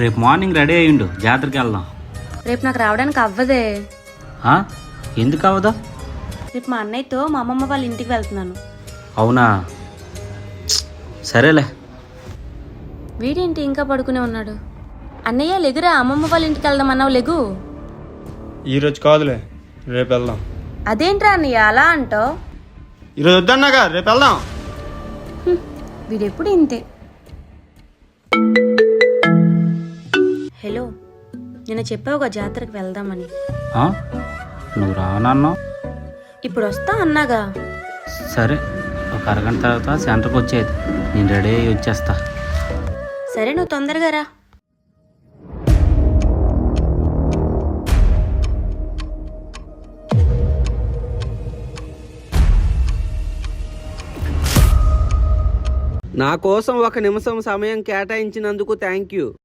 రేపు morning ready అయ్యిండు, జాతరకి వెళ్దాం. రేపు నాకు రావడానికి అవ్వదే. ఎందుకు అవ్వదు? రేపు మా అన్నయ్యతో మా అమ్మమ్మ వాళ్ళ ఇంటికి వెళ్తున్నాను. అవునా, సరేలే. వీడేంటి ఇంకా పడుకునే ఉన్నాడు? అన్నయ్య లెగురా, అమ్మమ్మ వాళ్ళ ఇంటికి వెళ్దాం అన్నావు, లెగు. ఈరోజు కాదులే, రేపు వెళ్దాం. అదేంట్రా అన్నయ్య అలా అంటావు? ఈరోజు వద్దన్నాగా, రేపు వెళ్దాం. వీడెప్పుడు ఇంతే. హలో, నిన్న చెప్పావుగా జాతరకు వెళ్దామని. నువ్వు రానన్నావు. ఇప్పుడు వస్తా అన్నాగా. సరే, ఒక అరగంట తర్వాత సెంటర్కి వచ్చేది, నేను రెడీ అయ్యి వచ్చేస్తా. సరే, నువ్వు తొందరగా రా. నా కోసం 1 నిమిషం సమయం కేటాయించినందుకు థ్యాంక్ యూ.